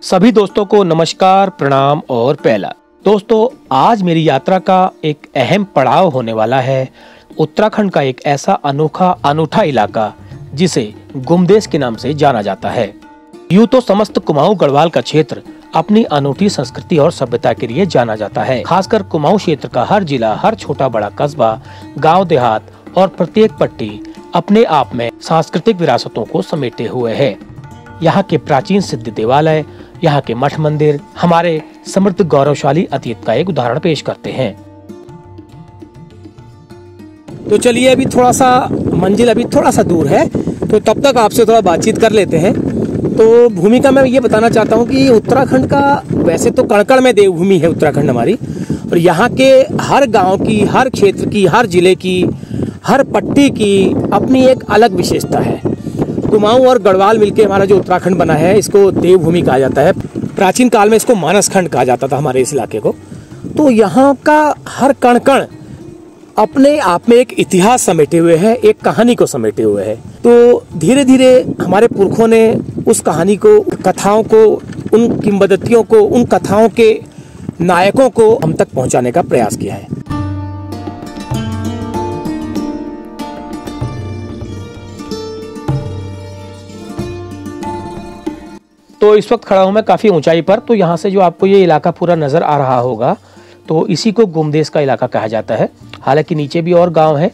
सभी दोस्तों को नमस्कार, प्रणाम और पहला। दोस्तों, आज मेरी यात्रा का एक अहम पड़ाव होने वाला है उत्तराखंड का एक ऐसा अनूठा इलाका जिसे गुमदेश के नाम से जाना जाता है। यूं तो समस्त कुमाऊं गढ़वाल का क्षेत्र अपनी अनूठी संस्कृति और सभ्यता के लिए जाना जाता है। खासकर कुमाऊं क्षेत्र का हर जिला, हर छोटा बड़ा कस्बा, गांव देहात और प्रत्येक पट्टी अपने आप में सांस्कृतिक विरासतों को समेटे हुए है। यहाँ के प्राचीन सिद्ध देवालय, यहाँ के मठ मंदिर हमारे समृद्ध गौरवशाली अतीत का एक उदाहरण पेश करते हैं। तो चलिए, अभी थोड़ा सा मंजिल थोड़ा सा दूर है, तो तब तक आपसे थोड़ा बातचीत कर लेते हैं। तो भूमिका में ये बताना चाहता हूँ कि उत्तराखंड का वैसे तो कण-कण में देवभूमि है उत्तराखंड हमारी, और यहाँ के हर गांव की, हर क्षेत्र की, हर जिले की, हर पट्टी की अपनी एक अलग विशेषता है। कुमाऊं और गढ़वाल मिलके हमारा जो उत्तराखंड बना है, इसको देवभूमि कहा जाता है। प्राचीन काल में इसको मानस खंड कहा जाता था हमारे इस इलाके को। तो यहाँ का हर कण कण अपने आप में एक इतिहास समेटे हुए है, एक कहानी को समेटे हुए है। तो धीरे धीरे हमारे पुरखों ने उस कहानी को, कथाओं को, उन किंवदंतियों को, उन कथाओं के नायकों को हम तक पहुंचाने का प्रयास किया है। तो इस वक्त खड़ा हूं मैं काफी ऊंचाई पर। तो यहाँ से जो आपको ये इलाका पूरा नजर आ रहा होगा, तो इसी को गुमदेश का इलाका कहा जाता है। हालांकि नीचे भी और गांव है,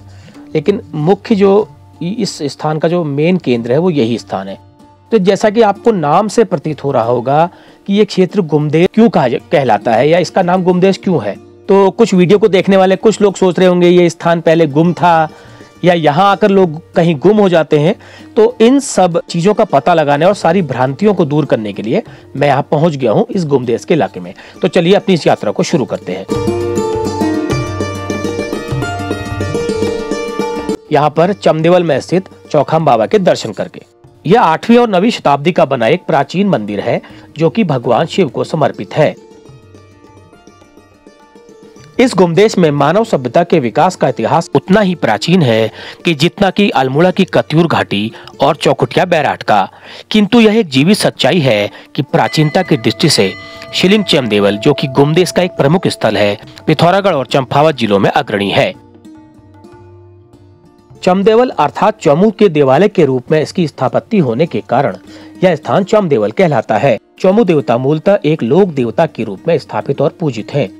लेकिन मुख्य जो इस स्थान का जो मेन केंद्र है वो यही स्थान है। तो जैसा कि आपको नाम से प्रतीत हो रहा होगा कि ये क्षेत्र गुमदेश क्यों कहलाता है, या इसका नाम गुमदेश क्यों है। तो कुछ वीडियो को देखने वाले कुछ लोग सोच रहे होंगे ये स्थान पहले गुम था, या यहाँ आकर लोग कहीं गुम हो जाते हैं। तो इन सब चीजों का पता लगाने और सारी भ्रांतियों को दूर करने के लिए मैं यहाँ पहुंच गया हूँ इस गुमदेश के इलाके में। तो चलिए अपनी इस यात्रा को शुरू करते हैं। यहाँ पर चमदेवल में स्थित चौखाम बाबा के दर्शन करके। यह 8वीं और 9वीं शताब्दी का बना एक प्राचीन मंदिर है जो कि भगवान शिव को समर्पित है। इस गुमदेश में मानव सभ्यता के विकास का इतिहास उतना ही प्राचीन है कि जितना कि अल्मोड़ा की कत्यूर घाटी और चौखुटिया बैराट का। किंतु यह एक जीवित सच्चाई है कि प्राचीनता की दृष्टि से शिलिंग चमदेवल, जो कि गुमदेश का एक प्रमुख स्थल है, पिथौरागढ़ और चंपावत जिलों में अग्रणी है। चमदेवल अर्थात चौमू के देवालय के रूप में इसकी स्थापत्ति होने के कारण यह स्थान चमदेवल कहलाता है। चौमू देवता मूलतः एक लोक देवता के रूप में स्थापित और पूजित हैं।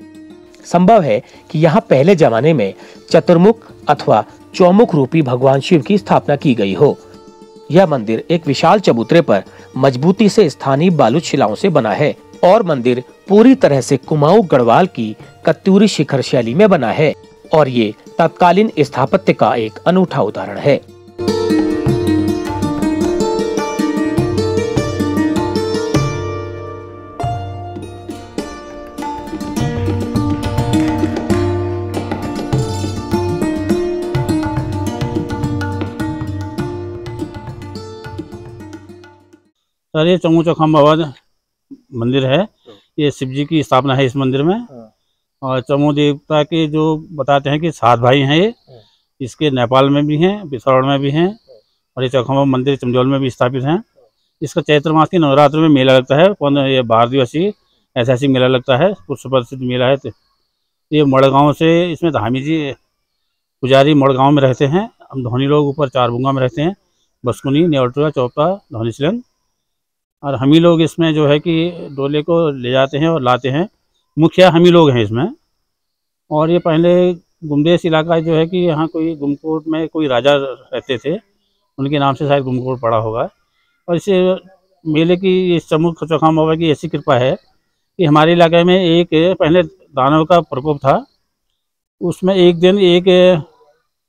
संभव है कि यहाँ पहले जमाने में चतुर्मुख अथवा चौमुख रूपी भगवान शिव की स्थापना की गई हो। यह मंदिर एक विशाल चबूतरे पर मजबूती से स्थानीय बालूच शिलाओं से बना है, और मंदिर पूरी तरह से कुमाऊं गढ़वाल की कत्यूरी शिखर शैली में बना है, और ये तत्कालीन स्थापत्य का एक अनूठा उदाहरण है। सर, ये चौमू चौखाम बाबा मंदिर है। ये शिव जी की स्थापना है इस मंदिर में। और चौमू देवता के जो बताते हैं कि 7 भाई हैं ये। इसके नेपाल में भी हैं, पिथौरागढ़ में भी हैं, और ये चौखाम बाबा मंदिर चमदेवल में भी स्थापित हैं। इसका चैत्र मास के नवरात्र में मेला लगता है। ये 12 दिवसीय ऐतिहासिक मेला लगता है, कुछ प्रसिद्ध मेला है। तो ये मड़गांव से, इसमें धामी जी पुजारी मड़गांव में रहते हैं। हम धोनी लोग ऊपर चारबुंगा में रहते हैं, बसकुनी, नेवटुआ, चौपा, धोनी सिलंग। और हम ही लोग इसमें जो है कि डोले को ले जाते हैं और लाते हैं। मुखिया हम ही लोग हैं इसमें। और ये पहले गुमदेश इलाका जो है कि यहाँ कोई गुमकोट में कोई राजा रहते थे, उनके नाम से शायद गुमकोट पड़ा होगा। और इसे मेले की, इस चौमू चौखाम बाबा की ऐसी कृपा है कि हमारे इलाके में एक पहले दानव का प्रकोप था। उसमें एक दिन एक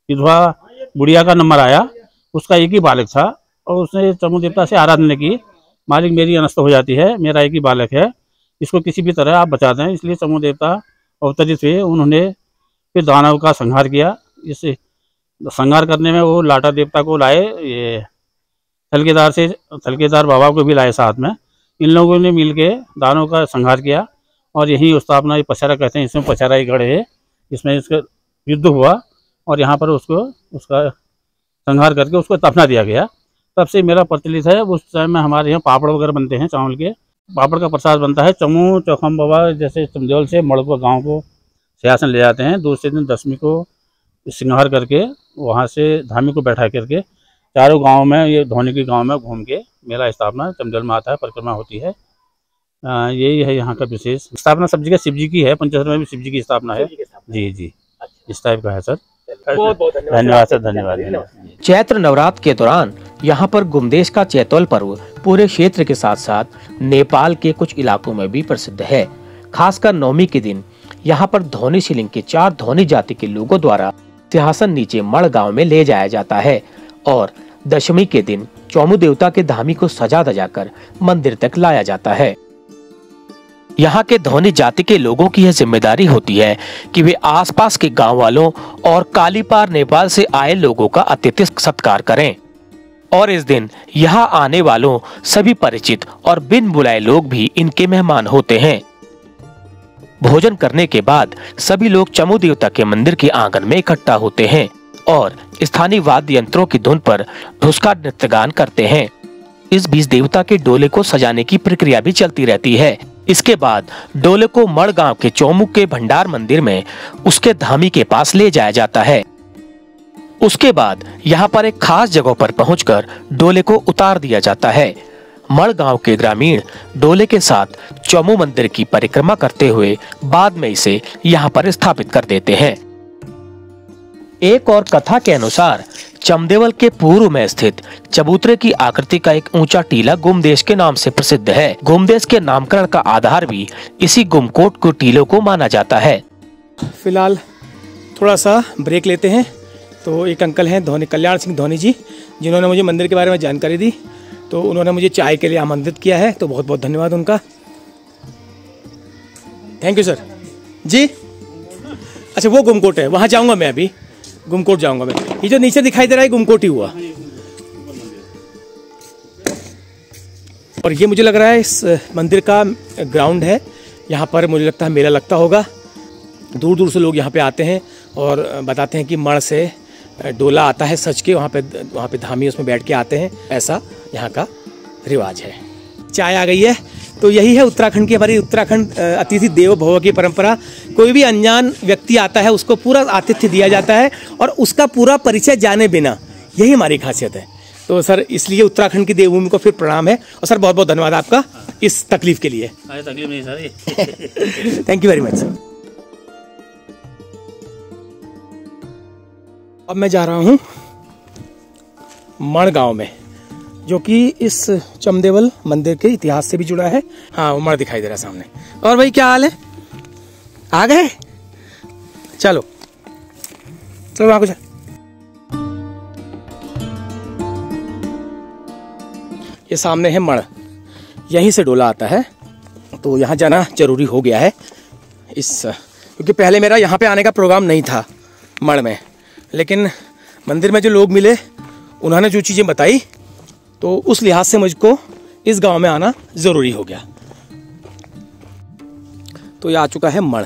विधवा बुढ़िया का नंबर आया, उसका एक ही बालक था, और उसने चौमू देवता से आराधना की, मालिक मेरी अनस्त हो जाती है, मेरा एक ही बालक है, इसको किसी भी तरह आप बचा दें। इसलिए चौमू देवता अवतरित हुए। उन्होंने फिर दानव का संहार किया। इस संहार करने में वो लाटा देवता को लाए, ये थलकेदार बाबा को भी लाए साथ में। इन लोगों ने मिलके दानव का संहार किया, और यही स्थापना, ये पचहरा कहते हैं, इसमें पचहरा ही गढ़ है, इसमें इसका युद्ध हुआ, और यहाँ पर उसका संहार करके उसको दफना दिया गया। तब से मेला प्रचलित है। उस टाइम में हमारे यहाँ पापड़ वगैरह बनते हैं चावल के, पापड़ का प्रसाद बनता है। चमू चौखम बाबा जैसे चमदेवल से मड़को गांव को सिंहासन ले जाते हैं। दूसरे दिन दशमी को सिंगार करके वहां से धामी को बैठा करके चारों गांव में, ये धौनी के गांव में घूम के मेला स्थापना चमदेवल में आता है, परिक्रमा होती है। यही है यहाँ का विशेष। स्थापना सब जगह शिव जी की है, पंचेश्वर में भी शिव जी की स्थापना है। जी जी, इस टाइप का है सर। बहुत बहुत धन्यवाद सर, धन्यवाद। चैत्र नवरात्र के दौरान यहाँ पर गुमदेश का चैतौल पर्व पूरे क्षेत्र के साथ साथ नेपाल के कुछ इलाकों में भी प्रसिद्ध है। खासकर नवमी के दिन यहाँ पर धौनी शिलिंग के 4 धौनी जाति के लोगों द्वारा सिंहासन नीचे मड़ गांव में ले जाया जाता है और दशमी के दिन चौमू देवता के धामी को सजा धजा कर मंदिर तक लाया जाता है। यहाँ के धौनी जाति के लोगों की यह जिम्मेदारी होती है कि वे आसपास के गांव वालों और कालीपार नेपाल से आए लोगों का अतिथि सत्कार करें और इस दिन यहाँ आने वालों सभी परिचित और बिन बुलाए लोग भी इनके मेहमान होते हैं। भोजन करने के बाद सभी लोग चमू देवता के मंदिर के आंगन में इकट्ठा होते हैं और स्थानीय वाद्य यंत्रों की धुन पर ढुसका नृत्य गान करते हैं। इस बीच देवता के डोले को सजाने की प्रक्रिया भी चलती रहती है। इसके बाद डोले को मड़ गांव के चौमुख के भंडार मंदिर में उसके धामी के पास ले जाया जाता है। उसके बाद यहाँ पर एक खास जगह पर पहुंचकर डोले को उतार दिया जाता है। मड़ गांव के ग्रामीण डोले के साथ चौमू मंदिर की परिक्रमा करते हुए बाद में इसे यहाँ पर स्थापित कर देते हैं। एक और कथा के अनुसार चमदेवल के पूर्व में स्थित चबूतरे की आकृति का एक ऊंचा टीला गुमदेश के नाम से प्रसिद्ध है। गुमदेश के नामकरण का आधार भी इसी गुमकोट को टीलों को माना जाता है। फिलहाल थोड़ा सा ब्रेक लेते हैं। तो एक अंकल हैं धौनी, कल्याण सिंह धौनी जी, जिन्होंने मुझे मंदिर के बारे में जानकारी दी। तो उन्होंने मुझे चाय के लिए आमंत्रित किया है, तो बहुत बहुत धन्यवाद उनका। थैंक यू सर जी। अच्छा, वो गुमकोट है, वहाँ जाऊँगा मैं, अभी गुमकोट जाऊँगा मैं। ये जो नीचे दिखाई दे रहा है गुमकोट ही हुआ। और ये मुझे लग रहा है इस मंदिर का ग्राउंड है। यहाँ पर मुझे लगता है मेला लगता होगा। दूर दूर से लोग यहाँ पे आते हैं और बताते हैं कि मड़ से डोला आता है सच के, वहाँ पे धामी उसमें बैठ के आते हैं। ऐसा यहाँ का रिवाज है। चाय आ गई है। तो यही है उत्तराखंड की, हमारी उत्तराखंड अतिथि देवो भव की परंपरा। कोई भी अनजान व्यक्ति आता है उसको पूरा आतिथ्य दिया जाता है और उसका पूरा परिचय जाने बिना, यही हमारी खासियत है। तो सर इसलिए उत्तराखंड की देवभूमि को फिर प्रणाम है। और सर बहुत बहुत धन्यवाद आपका इस तकलीफ के लिए। तकलीफ नहीं sir. Thank you very much sir. अब मैं जा रहा हूँ मड़ गांव में, जो कि इस चमदेवल मंदिर के इतिहास से भी जुड़ा है। हाँ, वो मड़ दिखाई दे रहा है सामने। और भाई क्या हाल है? आ गए? चलो चलो वहां कुछ। ये सामने है मड़, यहीं से डोला आता है। तो यहाँ जाना जरूरी हो गया है क्योंकि पहले मेरा यहाँ पे आने का प्रोग्राम नहीं था मड़ में, लेकिन मंदिर में जो लोग मिले उन्होंने जो चीज़ें बताई, तो उस लिहाज से मुझको इस गांव में आना ज़रूरी हो गया। तो ये आ चुका है मड़।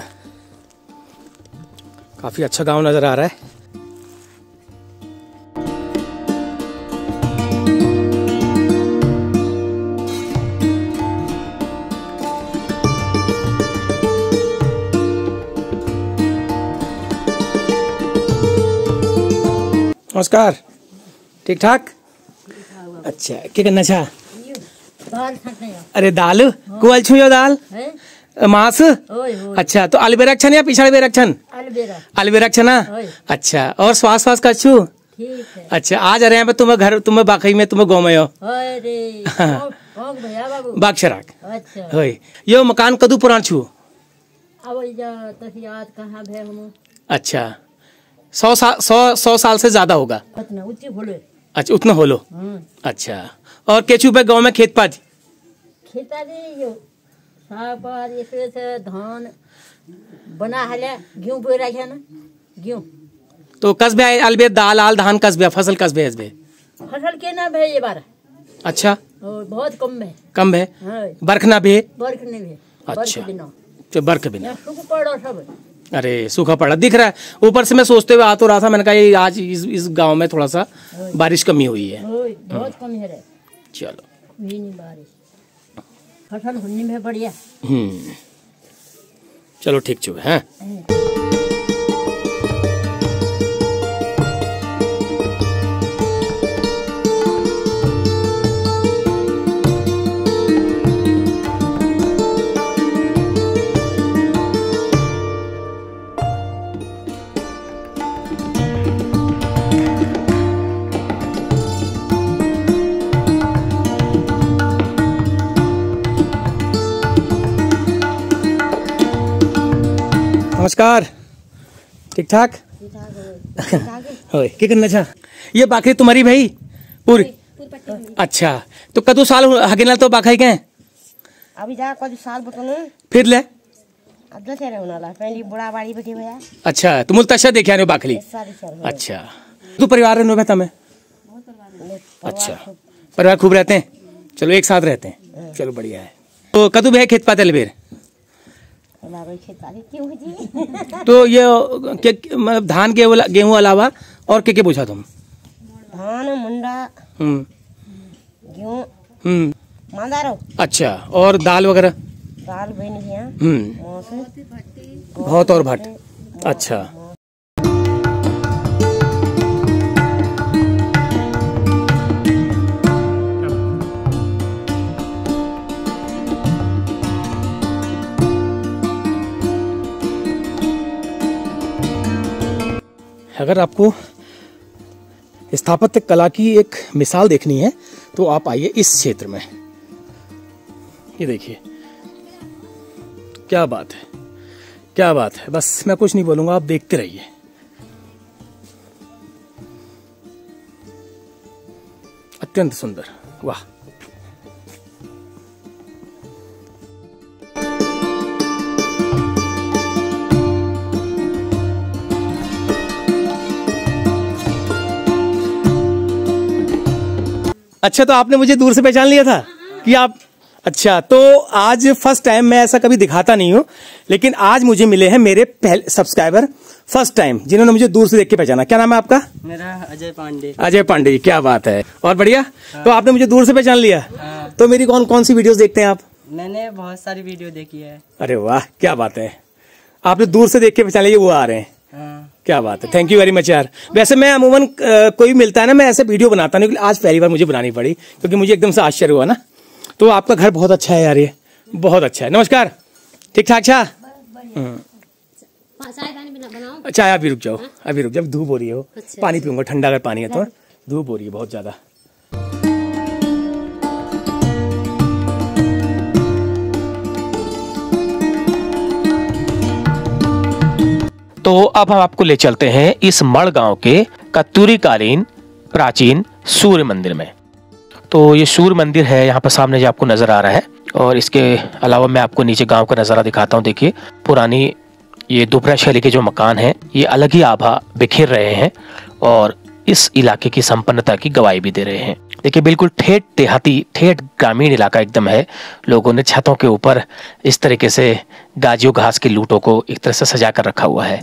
काफ़ी अच्छा गांव नज़र आ रहा है। नमस्कार, ठीक ठाक? अच्छा, क्या करना चाह? अरे दाल कुल छुयो दाल मांस। अच्छा, तो आलू बेरक छन या पिछाड़ी बेरक छन? आलू बेरक छना। अच्छा, और स्वास वास कछु? अच्छा, आज अरे यहाँ पे तुम्हें घर, तुम्हें बाकी में, तुम्हें गाँव में हो बागशराक। यो मकान कदू पुरान छू? अच्छा, 100 साल से ज्यादा होगा। अच्छा, उतना होलो। अच्छा, और केचू पे गांव में खेत पाजी? धान बना है, गेहूं बो रहा है ना, गेहूं। तो कसबे अलबे दाल आल धान कसबे फसल कसबे हसबे फसल के ना भे ये बार। अच्छा, बहुत कम है। कम है। बरख ना भे? बरख नहीं भे। अच्छा, तो बरख बिना सूखा पड़ा सब। अरे सूखा पड़ा दिख रहा है। ऊपर से मैं सोचते हुए आ तो रहा था, मैंने कहा ये आज इस गांव में थोड़ा सा बारिश कमी हुई है। बहुत कम है। चलो, नहीं बारिश। फसल होने में बढ़िया। चलो ठीक चुप है। नमस्कार, ठीक ठाक क्या करना चाह? ये बाकरी तुम्हारी भाई पूरी? अच्छा, तो कदू साल हगेना तो बाखाई के अभी जा कदू साल बतनो फिर ले अब दस रे होनाला पहली बड़ा बाड़ी बैठे भैया। अच्छा, तुम तशा देखा रे बाखली? अच्छा, तू परिवार नो बेटा में? अच्छा, परिवार खूब रहते हैं? चलो एक साथ रहते हैं, चलो बढ़िया है। तो कदू भैया खेत पाते बेर? तो ये मतलब धान के गेहूं अलावा और क्या पूछा तुम? धान मुंडा गेहूं मांदारो। अच्छा, और दाल वगैरह? दाल बहुत और भट्ट। अच्छा, अगर आपको स्थापत्य कला की एक मिसाल देखनी है तो आप आइए इस क्षेत्र में। ये देखिए क्या बात है, क्या बात है। बस मैं कुछ नहीं बोलूंगा, आप देखते रहिए। अत्यंत सुंदर, वाह। अच्छा, तो आपने मुझे दूर से पहचान लिया था कि आप? अच्छा, तो आज फर्स्ट टाइम, मैं ऐसा कभी दिखाता नहीं हूं, लेकिन आज मुझे मिले हैं मेरे पहले सब्सक्राइबर फर्स्ट टाइम, जिन्होंने मुझे दूर से देख के पहचाना। क्या नाम है आपका? मेरा अजय पांडे। अजय पांडे जी, क्या बात है। और बढ़िया। तो आपने मुझे दूर से पहचान लिया। तो मेरी कौन कौन सी वीडियोस देखते हैं आप? मैंने बहुत सारी वीडियो देखी है। अरे वाह, क्या बात है। आपने दूर से देख के पहचान लिया, वो आ रहे हैं। क्या बात है, थैंक यू वेरी मच यार। वैसे मैं अमूमन कोई मिलता है ना, मैं ऐसे वीडियो बनाता नहीं, आज पहली बार मुझे बनानी पड़ी क्योंकि मुझे एकदम से आश्चर्य हुआ ना। तो आपका घर बहुत अच्छा है यार, ये बहुत अच्छा है। नमस्कार, ठीक ठाक? चाय अभी रुक जाओ, अभी रुक जाओ, धूप हो रही है। वो पानी पीऊंगा, ठंडा अगर पानी है तो। धूप हो रही है बहुत ज्यादा। तो अब हम आपको ले चलते हैं इस मड़ गांव के कत्यूरी कालीन प्राचीन सूर्य मंदिर में। तो ये सूर्य मंदिर है यहाँ पर सामने जो आपको नजर आ रहा है, और इसके अलावा मैं आपको नीचे गांव का नजारा दिखाता हूँ। देखिए, पुरानी ये दोपहर शैली के जो मकान हैं, ये अलग ही आभा बिखेर रहे हैं और इस इलाके की संपन्नता की गवाही भी दे रहे हैं। देखिए, बिल्कुल ठेठ देहाती, ठेठ ग्रामीण इलाका एकदम है। लोगों ने छतों के ऊपर इस तरीके से गाजियों घास के लूटों को एक तरह से सजा कर रखा हुआ है।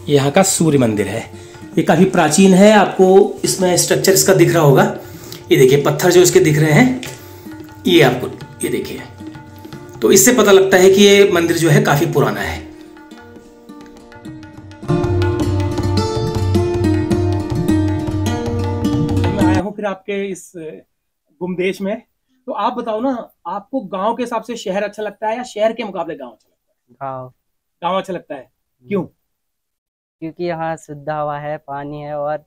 यहाँ का सूर्य मंदिर है, ये काफी प्राचीन है। आपको इसमें स्ट्रक्चर इसका दिख रहा होगा। ये देखिए, पत्थर जो इसके दिख रहे हैं, ये आपको ये देखिए, तो इससे पता लगता है कि ये मंदिर जो है काफी पुराना है। मैं आया हूँ फिर आपके इस गुमदेश में। तो आप बताओ ना, आपको गांव के हिसाब से शहर अच्छा लगता है या शहर के मुकाबले गांव अच्छा लगता है? गांव अच्छा लगता है। क्यों? क्योंकि यहाँ शुद्ध हवा है, पानी है और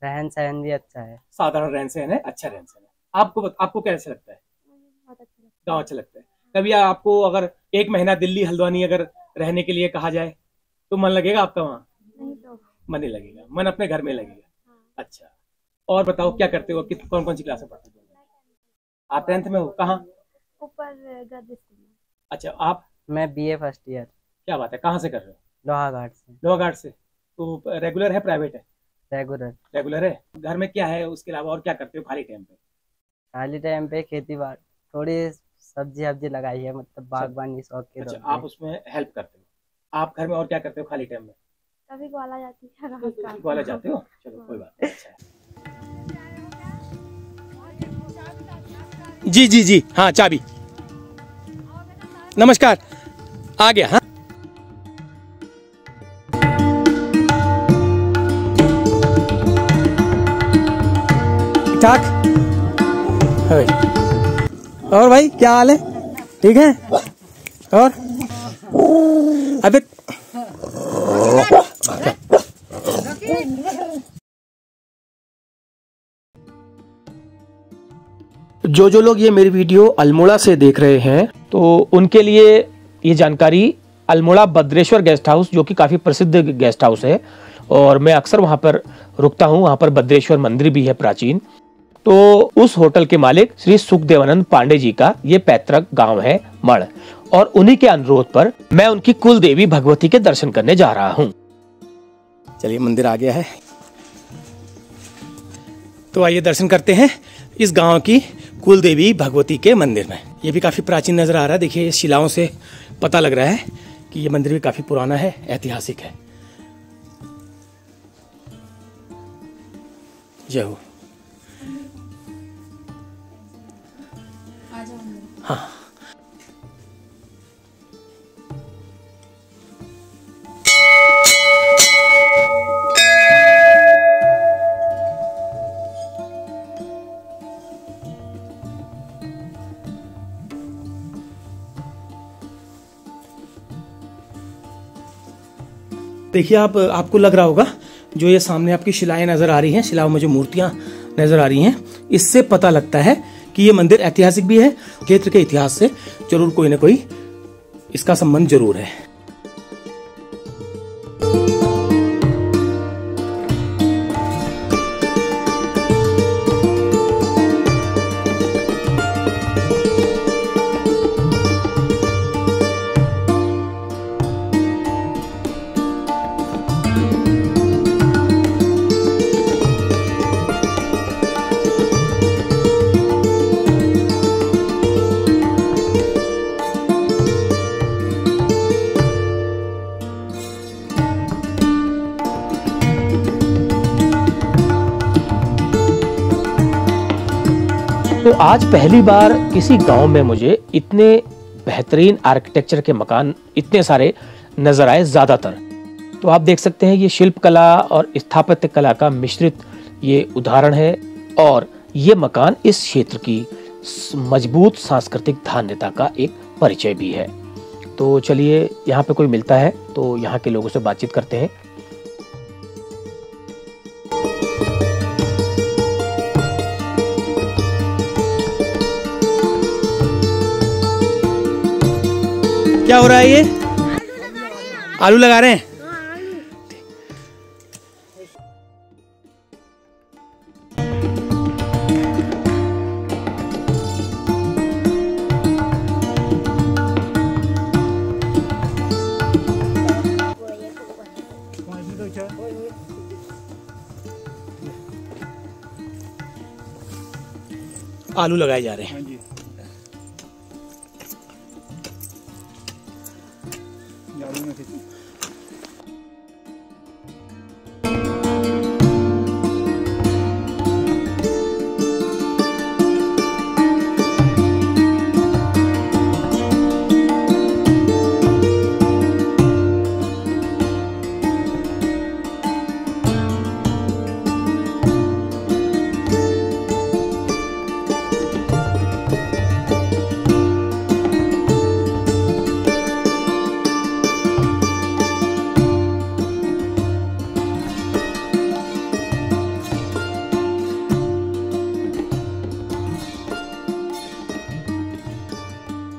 रहन सहन भी अच्छा है। साधारण रहन सहन है, अच्छा रहन सहन है। आपको कैसा लगता है? गाँव अच्छा लगता है। कभी आपको अगर एक महीना दिल्ली हल्द्वानी अगर रहने के लिए कहा जाए तो मन लगेगा आपका वहाँ? मन नहीं लगेगा, मन अपने घर में लगेगा। अच्छा, और बताओ क्या करते हो? कौन कौन सी क्लास में पढ़ते हो? आप 10th में हो? कहाँ? ऊपर। अच्छा, आप? मैं BA फर्स्ट ईयर। क्या बात है, कहाँ से कर रहे हो? लोहाघाट से। लोहाघाट से। तो रेगुलर है प्राइवेट है? रेगुलर है। घर में क्या है उसके अलावा और क्या करते हो खाली टाइम पे? खाली टाइम पे खेती बाड़ी, थोड़ी सब्जी वब्जी लगाई है, मतलब बागबानी शौक के। अच्छा, आप उसमें हेल्प करते हो। आप घर में और क्या करते हो खाली टाइम में? कभी ग्वाला जाती है। ग्वाला जाते हो? चलो कोई बात नहीं, अच्छा है। जी जी जी, हाँ चाबी। नमस्कार, आ गया। हाँ ठीक। और भाई क्या हाल है? ठीक है। और अबे जो लोग ये मेरी वीडियो अल्मोड़ा से देख रहे हैं तो उनके लिए ये जानकारी, अल्मोड़ा भद्रेश्वर गेस्ट हाउस जो कि काफी प्रसिद्ध गेस्ट हाउस है और मैं अक्सर वहां पर रुकता हूं। वहां पर भद्रेश्वर मंदिर भी है प्राचीन। तो उस होटल के मालिक श्री सुखदेवानंद पांडे जी का ये पैतृक गांव है मढ़, और उन्हीं के अनुरोध पर मैं उनकी कुल देवी भगवती के दर्शन करने जा रहा हूं। चलिए, मंदिर आ गया है तो आइए दर्शन करते हैं इस गांव की कुल देवी भगवती के मंदिर में। ये भी काफी प्राचीन नजर आ रहा है। देखिए, शिलाओं से पता लग रहा है कि ये मंदिर भी काफी पुराना है, ऐतिहासिक है। जय हो। हाँ, देखिए, आपको लग रहा होगा जो ये सामने आपकी शिलाएं नजर आ रही हैं, शिलाओं में जो मूर्तियां नजर आ रही हैं, इससे पता लगता है कि ये मंदिर ऐतिहासिक भी है। क्षेत्र के इतिहास से जरूर कोई ना कोई इसका संबंध जरूर है। तो आज पहली बार किसी गांव में मुझे इतने बेहतरीन आर्किटेक्चर के मकान इतने सारे नजर आए ज्यादातर। तो आप देख सकते हैं ये शिल्प कला और स्थापत्य कला का मिश्रित ये उदाहरण है, और ये मकान इस क्षेत्र की मजबूत सांस्कृतिक धान्यता का एक परिचय भी है। तो चलिए, यहाँ पे कोई मिलता है तो यहाँ के लोगों से बातचीत करते हैं। क्या हो रहा है? ये आलू लगा रहे हैं। आलू लगाए जा रहे हैं।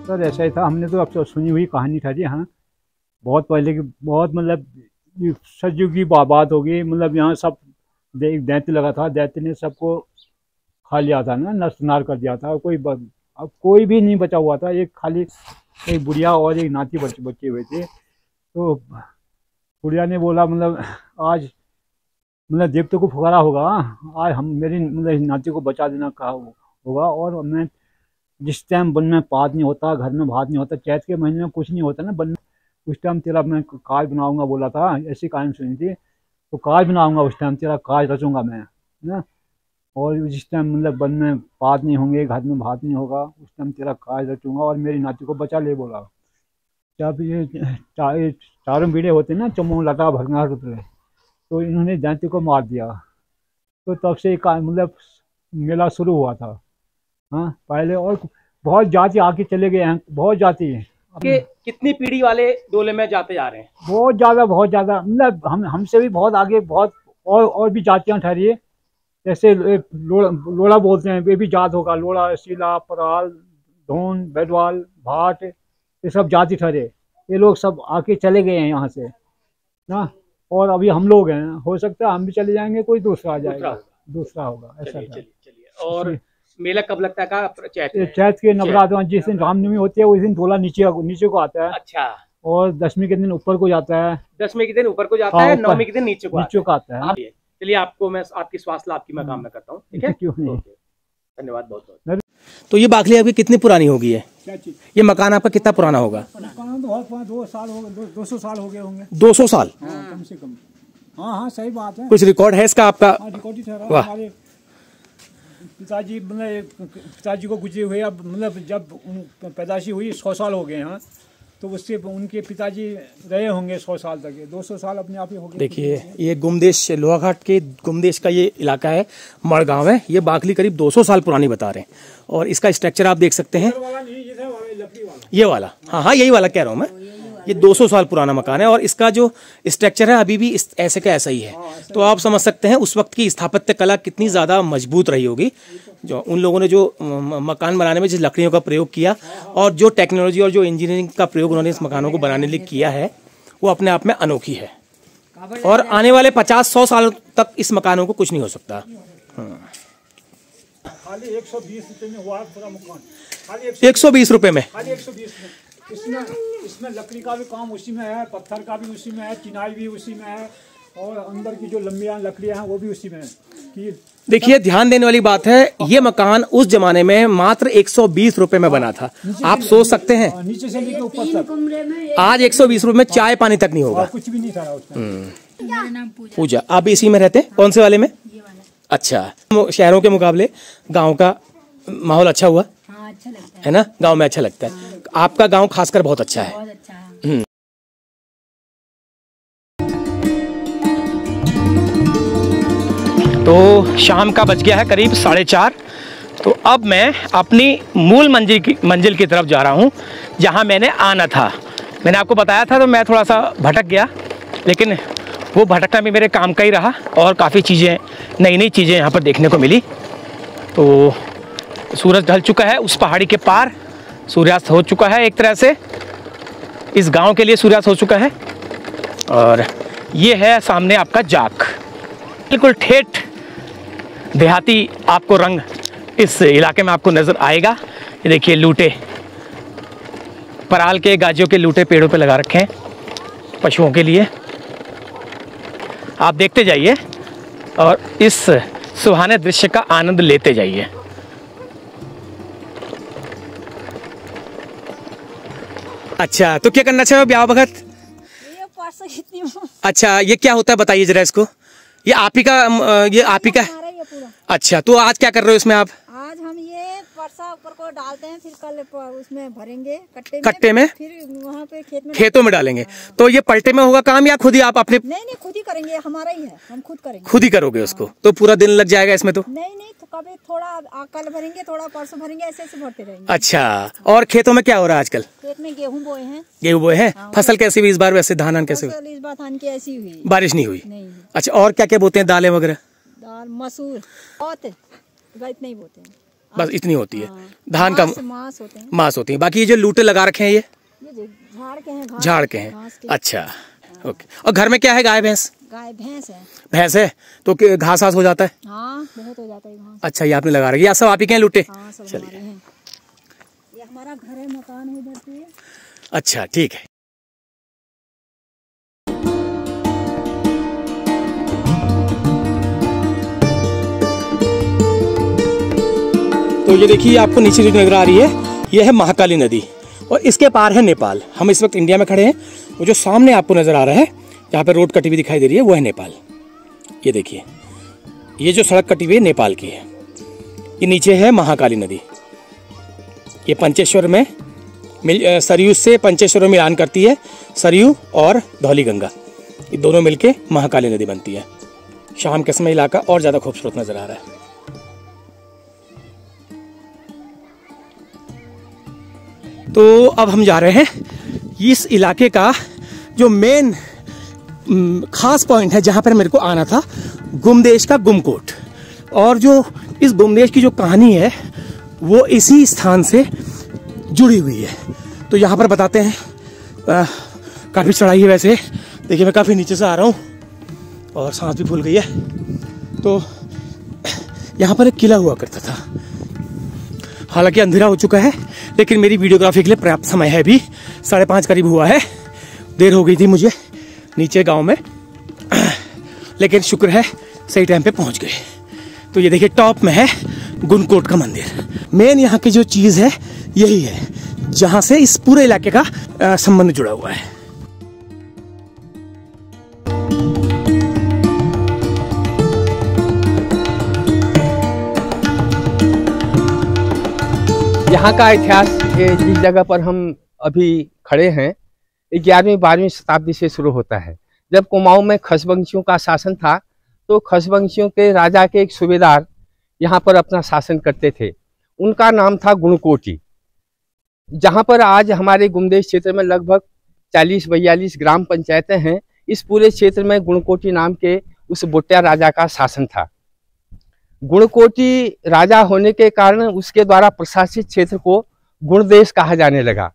सर ऐसा ही था, हमने तो अब तो सुनी हुई कहानी था जी। हाँ, बहुत पहले की, बहुत मतलब सतयुग की बात होगी। मतलब यहाँ सब एक दैत्य लगा था, दैत्य ने सबको खा लिया था ना, नष्ट नार कर दिया था। अब कोई भी नहीं बचा हुआ था, एक खाली एक बुढ़िया और एक नाती बचे हुए थे। तो बुढ़िया ने बोला मतलब आज मतलब देवता को फुकारा होगा, आज हम मेरी मतलब नाती को बचा देना कहा होगा। और मैं जिस टाइम वन में पात नहीं होता, घर में भात नहीं होता, चैत के महीने में कुछ नहीं होता ना वन में, उस टाइम तेरा मैं काज बनाऊंगा बोला था। ऐसी कहानी सुनी थी। तो काज बनाऊंगा, उस टाइम तेरा काज रचूंगा मैं ना। और जिस टाइम मतलब बन में बात नहीं होंगे, घर में बात नहीं होगा, उस टाइम तेरा काज रचूंगा और मेरी नाती को बचा ले बोला। जब ये चारों बीड़े होते ना, चमो लटा भरना रुपये, तो इन्होंने जाति को मार दिया। तो तब से मतलब मेला शुरू हुआ था। हाँ, पहले और बहुत जाति आके चले गए हैं, बहुत जाति है। कितनी पीढ़ी वाले डोले में जाते जा रहे हैं? बहुत ज़्यादा मतलब हमसे भी बहुत आगे, बहुत और भी जातियाँ ठहरी है। जैसे लोड़ा बोलते हैं, वे भी जात होगा, लोड़ा, सीला, पराल, धोन, बैडवाल, भाट, ये सब जाति ठहरे। ये लोग सब आके चले गए हैं यहाँ से ना, और अभी हम लोग हैं। हो सकता है हम भी चले जाएंगे, कोई दूसरा आ जाएगा, दूसरा होगा, ऐसा। चलिए। और मेला कब लगता है? चैत के नवरात्र, जिस दिन रामनवमी होती है उस दिन डोला नीचे को आता है। अच्छा। और 10वीं के दिन ऊपर को जाता है। 10वीं के दिन ऊपर को जाता है, 9वीं के दिन नीचे को आता है। चलिए, आपको मैं आपकी स्वास्थ्य लाभ की मैं कामना करता हूँ। ठीक है, क्यों नहीं, धन्यवाद बहुत बहुत। तो ये बाखली आपकी कितनी पुरानी होगी है? ये मकान आपका कितना पुराना होगा? मकान तो बहुत 200 साल हो गए होंगे। 200 साल? कम से कम। हाँ, सही बात है। कुछ रिकॉर्ड है इसका आपका? रिकॉर्ड ही ठहरा। हमारे पिताजी को गुजरे हुए, अब मतलब जब पैदाशी हुई 100 साल हो गए हैं, तो उससे उनके पिताजी रहे होंगे 100 साल तक। 200 साल अपने आप ही हो गए। देखिए, ये गुमदेश, लोहाघाट के गुमदेश का ये इलाका है, मड़गांव है। ये बाखली करीब 200 साल पुरानी बता रहे हैं। और इसका स्ट्रक्चर आप देख सकते हैं, ये वाला। हाँ, यही वाला कह रहा हूँ मैं। ये 200 साल पुराना मकान है और इसका जो स्ट्रक्चर है अभी भी ऐसे का ऐसा ही है। तो आप समझ सकते हैं उस वक्त की स्थापत्य कला कितनी ज़्यादा मजबूत रही होगी। जो उन लोगों ने जो मकान बनाने में जिस लकड़ियों का प्रयोग किया और जो टेक्नोलॉजी और जो इंजीनियरिंग का प्रयोग उन्होंने इस मकानों को बनाने के लिए किया है, वो अपने आप में अनोखी है। और आने वाले 50-100 साल तक इस मकानों को कुछ नहीं हो सकता। खाली 120 रुपए में हुआ पूरा मकान। 120 रुपए में? खाली 120 में। इसमें लकड़ी का भी काम उसी में है, पत्थर का भी उसी में है, चिनाई भी उसी में है, और अंदर की जो लंबियां लकड़ियां हैं वो भी उसी में है। देखिए, ध्यान देने वाली बात है, ये मकान उस जमाने में मात्र 120 रुपए में बना था। आप सोच सकते हैं, नीचे से लेकर ऊपर तक। आज 120 रुपए में चाय पानी तक नहीं होगा, कुछ भी नहीं था उसमें। पूजा, आप भी इसी में रहते? कौन से वाले में? अच्छा, शहरों के मुकाबले गाँव का माहौल अच्छा हुआ है ना? गांव में अच्छा लगता है। आपका गांव खासकर बहुत अच्छा है। तो शाम का बज गया है करीब 4:30। तो अब मैं अपनी मूल मंजिल की तरफ जा रहा हूं, जहां मैंने आना था। मैंने आपको बताया था, तो मैं थोड़ा सा भटक गया, लेकिन वो भटकना भी मेरे काम का ही रहा और काफ़ी चीज़ें, नई चीज़ें यहाँ पर देखने को मिली। तो सूरज ढल चुका है, उस पहाड़ी के पार सूर्यास्त हो चुका है। एक तरह से इस गांव के लिए सूर्यास्त हो चुका है। और ये है सामने आपका जाक, बिल्कुल ठेठ देहाती आपको रंग इस इलाके में आपको नज़र आएगा। ये देखिए, लूटे, पराल के, गाजियों के लूटे पेड़ों पे लगा रखे हैं पशुओं के लिए। आप देखते जाइए और इस सुहाने दृश्य का आनंद लेते जाइए। अच्छा, तो क्या करना चाहिए ब्याह वक्त? अच्छा, ये क्या होता है बताइए जरा इसको। ये आप ही का अच्छा, तो आज क्या कर रहे हो इसमें आप? आज हम ये परसा ऊपर को डालते हैं, फिर कल उसमें भरेंगे कट्टे में, फिर वहाँ पे खेतों में डालेंगे। तो ये पलटे में होगा काम या खुद ही आप अपने? नहीं, खुद ही करेंगे, हमारा ही है, हम खुद करेंगे। खुद ही करोगे उसको? तो पूरा दिन लग जाएगा इसमें? तो नहीं, तो कभी थोड़ा कल भरेंगे, थोड़ा परसों भरेंगे, ऐसे भरते रहेंगे। अच्छा, और खेतों में क्या हो रहा है आजकल? खेत में गेहूँ बोए हैं। फसल कैसी हुई इस बार? वैसे धान कैसे हुई इस बार? धान की ऐसी हुई, बारिश नहीं हुई। अच्छा, और क्या क्या बोते हैं? दालें वगैरह? दाल, मसूर, इतने ही बोते हैं, बस इतनी होती है। धान का मांस होते हैं। बाकी ये जो लूटे लगा रखे हैं, ये झाड़ के हैं। अच्छा, ओके। और घर में क्या है? गाय भैंस? गाय भैंस है। तो घास हो जाता है? हाँ, बहुत हो जाता है घास। अच्छा, ये आपने लगा रखी है? सब आप ही के हैं लूटे? हाँ, चलिए, ये हमारा घर है, मकान है इधर पे। अच्छा, ठीक है। तो ये देखिए, आपको नीचे जो नजर आ रही है, ये है महाकाली नदी और इसके पार है नेपाल। हम इस वक्त इंडिया में खड़े हैं। वो जो सामने आपको नजर आ रहा है, यहाँ पे रोड कटी हुई दिखाई दे रही है, वो है नेपाल। ये देखिए, ये जो सड़क कटी हुई है नेपाल की है। ये नीचे है महाकाली नदी। ये पंचेश्वर में सरयू से पंचेश्वर में मिलान करती है। सरयू और धौली गंगा ये दोनों मिलके महाकाली नदी बनती है। शाम के समय इलाका और ज़्यादा खूबसूरत नज़र आ रहा है। तो अब हम जा रहे हैं इस इलाके का जो मेन खास पॉइंट है जहाँ पर मेरे को आना था, गुमदेश का गुमकोट। और जो इस गुमदेश की जो कहानी है वो इसी स्थान से जुड़ी हुई है। तो यहाँ पर बताते हैं, काफ़ी चढ़ाई है वैसे। देखिए मैं काफ़ी नीचे से आ रहा हूँ और सांस भी फूल गई है। तो यहाँ पर एक किला हुआ करता था। हालांकि अंधेरा हो चुका है लेकिन मेरी वीडियोग्राफी के लिए पर्याप्त समय है। भी 5:30 करीब हुआ है, देर हो गई थी मुझे नीचे गांव में, लेकिन शुक्र है सही टाइम पे पहुंच गए। तो ये देखिए टॉप में है गुनकोट का मंदिर। मेन यहाँ की जो चीज़ है यही है जहाँ से इस पूरे इलाके का संबंध जुड़ा हुआ है। यहाँ का इतिहास जिस जगह पर हम अभी खड़े हैं 11वीं-12वीं शताब्दी से शुरू होता है। जब कुमाऊं में खसवंशियों का शासन था तो खसवंशियों के राजा के एक सूबेदार यहाँ पर अपना शासन करते थे। उनका नाम था गुणकोटी। जहाँ पर आज हमारे गुमदेश क्षेत्र में लगभग 40-42 ग्राम पंचायतें हैं, इस पूरे क्षेत्र में गुणकोटी नाम के उस बोटिया राजा का शासन था। गुणकोटी राजा होने के कारण उसके द्वारा प्रशासित क्षेत्र को गुणदेश कहा जाने लगा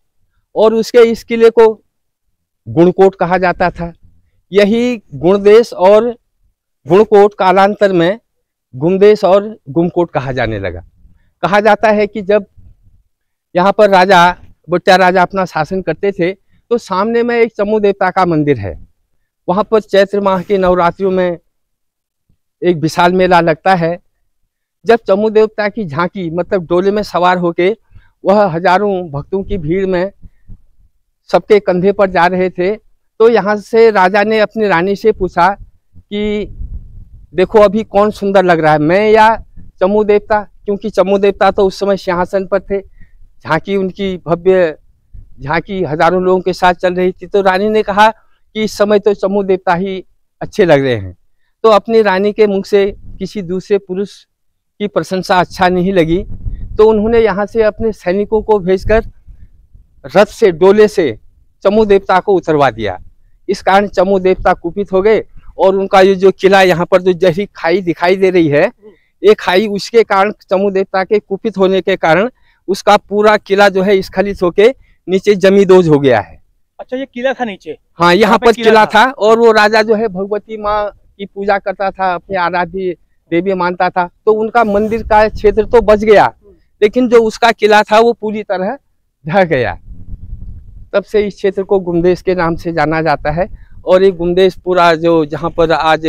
और उसके इस किले को गुणकोट कहा जाता था। यही गुणदेश और गुणकोट कालांतर में गुमदेश और गुमकोट कहा जाने लगा। कहा जाता है कि जब यहाँ पर राजा बोटिया राजा अपना शासन करते थे तो सामने में एक चमू देवता का मंदिर है। वहाँ पर चैत्र माह के नवरात्रियों में एक विशाल मेला लगता है। जब चमू देवता की झांकी मतलब डोले में सवार होके वह हजारों भक्तों की भीड़ में सबके कंधे पर जा रहे थे तो यहाँ से राजा ने अपनी रानी से पूछा कि देखो अभी कौन सुंदर लग रहा है, मैं या चमू देवता, क्योंकि चमू देवता तो उस समय सिंहासन पर थे। झांकी उनकी भव्य झांकी हजारों लोगों के साथ चल रही थी। तो रानी ने कहा कि इस समय तो चमू देवता ही अच्छे लग रहे हैं। तो अपनी रानी के मुख से किसी दूसरे पुरुष की प्रशंसा अच्छा नहीं लगी तो उन्होंने यहाँ से अपने सैनिकों को भेजकर रथ से डोले से चमू देवता को उतरवा दिया। इस कारण चमू देवता कुपित हो गए और उनका ये जो किला यहाँ पर जो जैसी खाई दिखाई दे रही है, ये खाई उसके कारण चमू देवता के कुपित होने के कारण उसका पूरा किला जो है स्खलित होके नीचे जमींदोज हो गया है। अच्छा, ये किला था नीचे? हाँ, यहाँ पर किला था और वो राजा जो है भगवती माँ की पूजा करता था, अपने आराध्य देवी मानता था। तो उनका मंदिर का क्षेत्र तो बच गया लेकिन जो उसका किला था वो पूरी तरह ढह गया। तब से इस क्षेत्र को गुमदेश के नाम से जाना जाता है। और ये गुमदेश पूरा जो जहाँ पर आज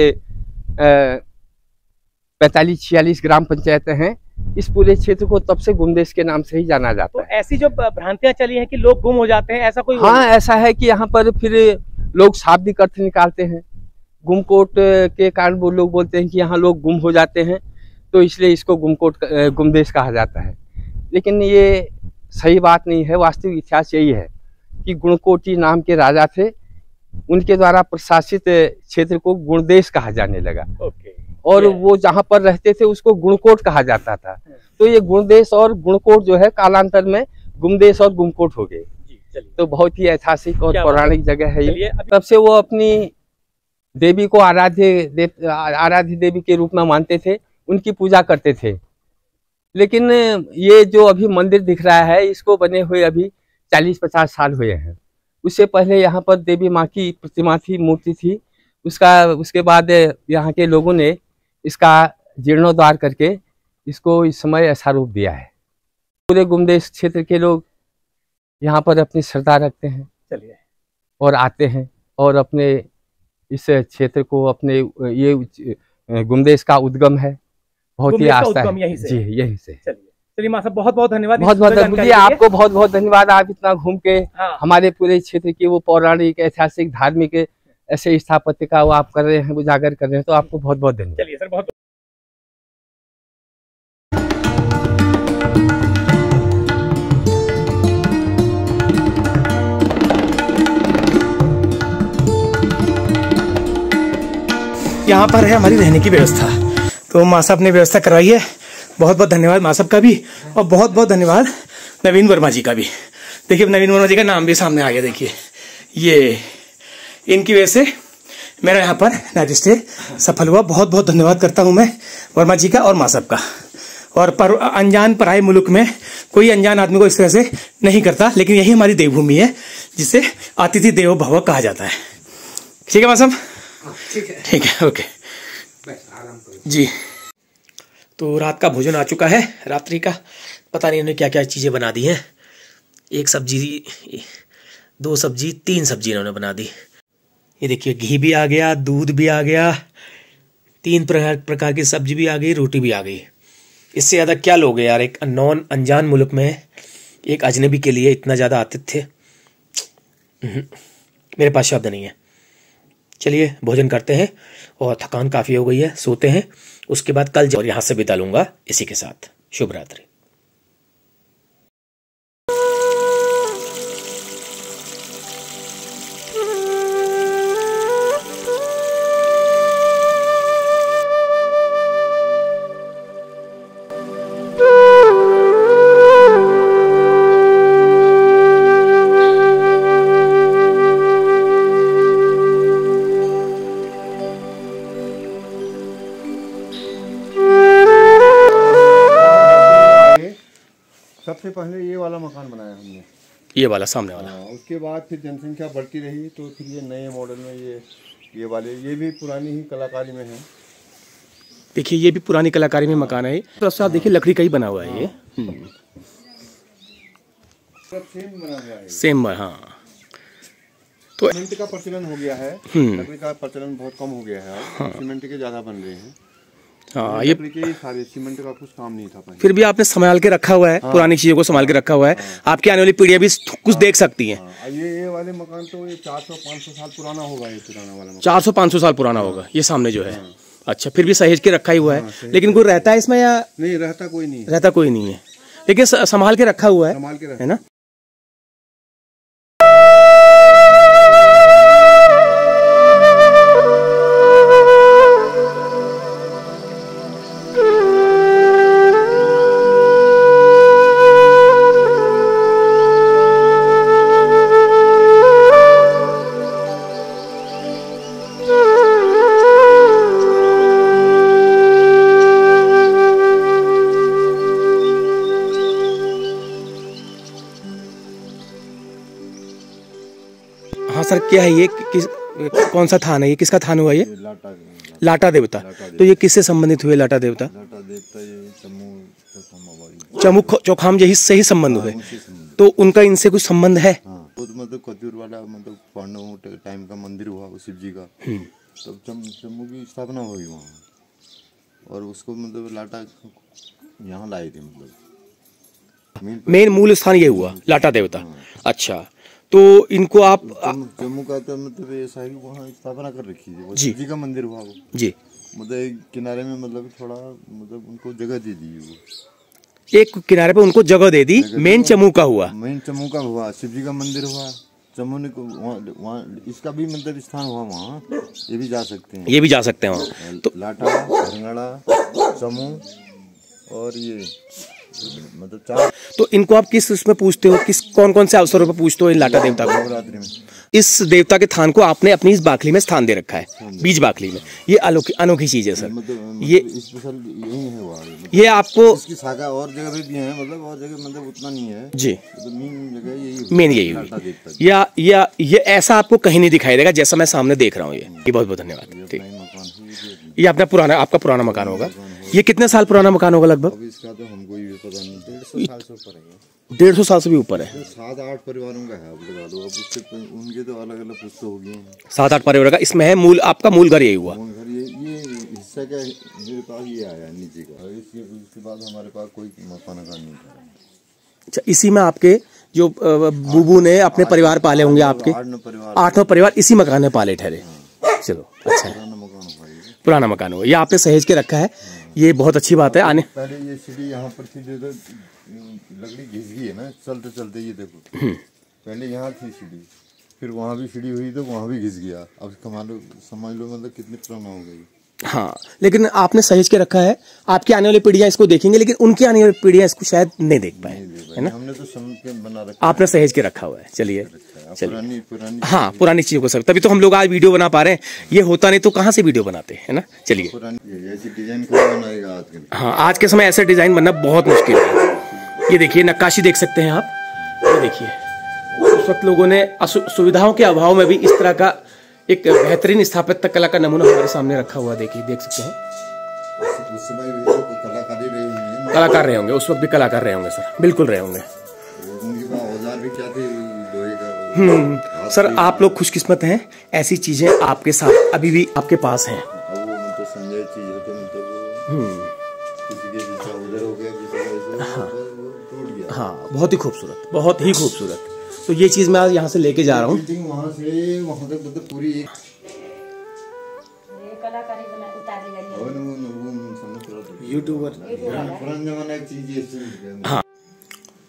45-46 ग्राम पंचायतें हैं, इस पूरे क्षेत्र को तब से गुमदेश के नाम से ही जाना जाता है। तो ऐसी जो भ्रांतियां चली हैं कि लोग गुम हो जाते हैं, ऐसा कोई? हाँ, ऐसा है कि यहाँ पर फिर लोग शाब्दिक अर्थ निकालते हैं। गुमकोट के कारण वो लोग बोलते हैं कि यहाँ लोग गुम हो जाते हैं तो इसलिए इसको गुमदेश कहा जाता है। लेकिन ये सही बात नहीं है। वास्तविक इतिहास यही है कि गुणकोटी नाम के राजा थे, उनके द्वारा प्रशासित क्षेत्र को गुणदेश कहा जाने लगा। और वो जहाँ पर रहते थे उसको गुणकोट कहा जाता था। तो ये गुणदेश और गुणकोट जो है कालांतर में गुमदेश और गुमकोट हो गए। तो बहुत ही ऐतिहासिक और पौराणिक जगह है ये। तब से वो अपनी देवी को आराध्य देवी के रूप में मानते थे, उनकी पूजा करते थे। लेकिन ये जो अभी मंदिर दिख रहा है इसको बने हुए अभी 40-50 साल हुए हैं। उससे पहले यहाँ पर देवी माँ की प्रतिमा थी, मूर्ति थी। उसके बाद यहाँ के लोगों ने इसका जीर्णोद्धार करके इसको इस समय ऐसा रूप दिया है। पूरे गुमदेश क्षेत्र के लोग यहाँ पर अपनी श्रद्धा रखते हैं, चलिए, और आते हैं और अपने इस क्षेत्र को अपने ये गुमदेश का उद्गम है, बहुत ही आस्था है। यहीं से। जी, यहीं से। चलिए माँ साहब, बहुत बहुत धन्यवाद। बहुत बहुत धन्यवाद आपको, बहुत बहुत धन्यवाद। आप इतना घूम के हमारे पूरे क्षेत्र की वो पौराणिक, ऐतिहासिक, धार्मिक ऐसे स्थापत्य का वो आप कर रहे हैं, उजागर कर रहे हैं, तो आपको बहुत बहुत धन्यवाद। चलिए सर, बहुत यहाँ पर है हमारी रहने की व्यवस्था। तो माँ साहब ने व्यवस्था करवाई है, बहुत बहुत धन्यवाद माँ साहब का भी, और बहुत बहुत धन्यवाद नवीन वर्मा जी का भी। देखिए नवीन वर्मा जी का नाम भी सामने आ गया, देखिए ये इनकी वजह से मेरा यहाँ पर नाइट स्टे सफल हुआ। बहुत बहुत धन्यवाद करता हूँ मैं वर्मा जी का और माँ साहब का। और अनजान पराये मुल्क में कोई अनजान आदमी को इस तरह से नहीं करता, लेकिन यही हमारी देवभूमि है जिसे अतिथि देवो भव कहा जाता है। ठीक है माँ साहब? ठीक है, ओके जी। तो रात का भोजन आ चुका है, रात्रि का। पता नहीं इन्होंने क्या क्या चीज़ें बना दी हैं। 1 सब्जी, 2 सब्जी, 3 सब्जी इन्होंने बना दी। ये देखिए घी भी आ गया, दूध भी आ गया, 3 प्रकार की सब्जी भी आ गई, रोटी भी आ गई। इससे ज़्यादा क्या लोगे यार, एक अनजान मुल्क में एक अजनबी के लिए इतना ज़्यादा आतिथ्य मेरे पास शब्द नहीं है। चलिए भोजन करते हैं, और थकान काफ़ी हो गई है, सोते हैं। उसके बाद कल और यहाँ से बिता लूँगा इसी के साथ। शुभ रात्रि। सबसे पहले ये वाला मकान बनाया हमने, ये वाला सामने वाला। उसके बाद फिर जनसंख्या बढ़ती रही तो फिर ये नए मॉडल में ये वाले, ये भी पुरानी ही कलाकारी में है। देखिए ये भी पुरानी कलाकारी में मकान है। तो आप देखिए लकड़ी का ही बना हुआ है ये। सेम बना हुआ है, सेम। हाँ, तो सीमेंट का प्रचलन हो गया है, लकड़ी का प्रचलन बहुत कम हो गया है। हाँ। सीमेंट के ज्यादा बन रहे हैं। हाँ, ये सारे सीमेंट का कुछ काम नहीं था पहले। फिर भी आपने संभाल के रखा हुआ है। हाँ। पुरानी चीजों को संभाल के रखा हुआ है। हाँ। आपकी आने वाली पीढ़ियां भी कुछ देख सकती हैं। हाँ। ये वाले मकान तो ये 400-500 साल पुराना होगा। ये पुराना वाला 400-500 साल पुराना होगा ये सामने जो है। हाँ। अच्छा, फिर भी सहेज के रखा ही हुआ है। हाँ, लेकिन कोई रहता है इसमें या नहीं? रहता कोई नहीं, रहता कोई नहीं है, लेकिन संभाल के रखा हुआ है ना। हाँ सर, क्या है ये? कौन सा थान है ये? किसका थान हुआ ये? लाटा देवता। तो ये किससे संबंधित हुए लाटा देवता? चमू चौखाम यही से ही संबंध हुए। तो उनका इनसे कुछ संबंध है? मतलब कत्यूर वाला, मतलब पांडवों टाइम का मंदिर हुआ शिव जी का, तब चमू की स्थापना हुई वहाँ, और उसको मतलब लाटा यहाँ लाए थे। मतलब मेन मूल स्थान ये हुआ लाटा देवता। अच्छा, तो इनको आप जम्मू का तो मतलब ऐसा है कि वहाँ स्थापना कर रखी है जी का मंदिर हुआ वो जी। मतलब किनारे में मतलब थोड़ा मतलब उनको जगह दे दी, वो एक किनारे पे उनको जगह दे दी। मेन चमू का हुआ, मेन चमू का हुआ, शिव जी का मंदिर हुआ, चमू ने वहाँ इसका भी मतलब स्थान हुआ वहाँ। ये भी जा सकते हैं, ये भी जा सकते हैं वहाँ। तो लाटा, भरंगड़ा, चमू और ये मतलब 4। तो इनको आप किस उसमें पूछते हो, किस कौन कौन से अवसरों पर पूछते हो इन लाटा देवता को? नवरात्रि में। इस देवता के थान को आपने अपनी इस बाखली में स्थान दे रखा है, बीज बाखली में। ये अनोखी चीज है सर। ये स्पेशल यही है वहाँ। ये आपको इसकी शाखा और जगह भी है, मतलब और जगह मतलब उतना नहीं है जी। तो मेन जगह यही, मेन यही। या ये ऐसा आपको कहीं नहीं दिखाई देगा जैसा मैं सामने देख रहा हूँ। ये बहुत बहुत धन्यवाद। ठीक, ये अपना पुराना, आपका पुराना मकान होगा। ये कितने साल पुराना मकान होगा लगभग? इसका तो हमको भी पता नहीं, 150 साल से ऊपर है। 150 साल से भी ऊपर है। 7-8 परिवारों का है। अब लगा लो, अब उससे उनके तो अलग अलग पुष्ट हो गए हैं। 7-8 परिवार का इसमें है। मूल आपका मूल घर यही हुआ। घर ये हिस्सा का मेरे पास ये आया नीचे का, इसके बाद हमारे पास कोई मकान नहीं था। अच्छा, इसी में आपके जो बूबू ने अपने परिवार पाले होंगे, आपके 8 परिवार इसी मकान में पाले ठहरे। चलो अच्छा है, पुराना मकान हुआ। ये आपने सहेज के रखा है, ये बहुत अच्छी बात है। आने पहले ये सीढ़ी यहाँ पर थी, जो लकड़ी घिस गई है ना चलते चलते, ये देखो पहले यहाँ थी सीढ़ी, फिर वहाँ भी सीढ़ी हुई तो वहाँ भी घिस गया। अब समझ लो मतलब कितनी पुराना हो गई। हाँ, लेकिन आपने सहेज के रखा है। आपकी आने वाली पीढ़ियां इसको देखेंगे, लेकिन उनकी आने वाली पीढ़ियां इसको शायद नहीं देख पाए, है ना। हमने तो समझ के बना रखा, आपने सहेज के रखा हुआ है। चलिए पुरानी हाँ, पुरानी चीजों को सब, तभी तो हम लोग आज वीडियो बना पा रहे हैं। ये होता नहीं तो कहाँ से वीडियो बनाते हैं, है ना। चलिए, ऐसी डिजाइन कौन बनाएगा आज के। हाँ, आज के समय ऐसा डिजाइन बनना बहुत मुश्किल है। ये देखिए नक्काशी देख सकते हैं आप, ये देखिए उस वक्त लोगों ने सुविधाओं के अभाव में भी इस तरह का एक बेहतरीन स्थापत्य कला का नमूना हमारे सामने रखा हुआ, देखिए, देख सकते हैं। उस समय भी कलाकारी रहे होंगे, कलाकार रहे होंगे, उस वक्त भी कलाकार रहे होंगे सर, बिल्कुल रहे होंगे। उनके पास औजार भी क्या थे, लोहे का। सर आप लोग खुशकिस्मत हैं, ऐसी चीजें आपके साथ अभी भी आपके पास हैं। तो संजय चीज होते मतलब किसी के जैसा उधर हो गया, टूट गया। हाँ, बहुत ही खूबसूरत, बहुत ही खूबसूरत। तो ये चीज मैं आज यहाँ से लेके जा रहा हूँ। वहाँ से वहाँ तक मतलब पूरी एक यूट्यूबर पुराने जमाने की चीज। हाँ,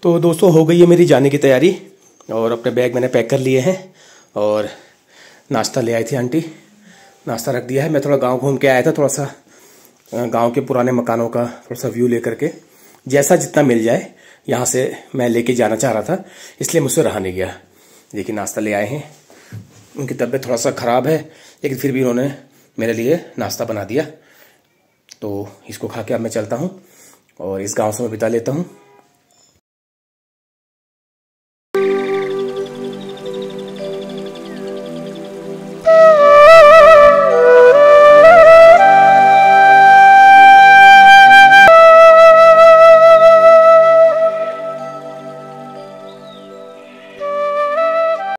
तो दोस्तों हो गई है मेरी जाने की तैयारी, और अपने बैग मैंने पैक कर लिए हैं, और नाश्ता ले आई थी आंटी, नाश्ता रख दिया है। मैं थोड़ा गांव घूम के आया था, थोड़ा सा गांव के पुराने मकानों का थोड़ा सा व्यू लेकर के, जैसा जितना मिल जाए यहाँ से मैं लेके जाना चाह रहा था, इसलिए मुझसे रहा नहीं गया। देखिए नाश्ता ले आए हैं, उनकी तबीयत थोड़ा सा ख़राब है, लेकिन फिर भी उन्होंने मेरे लिए नाश्ता बना दिया। तो इसको खा के अब मैं चलता हूँ और इस गांव से मैं बिता लेता हूँ।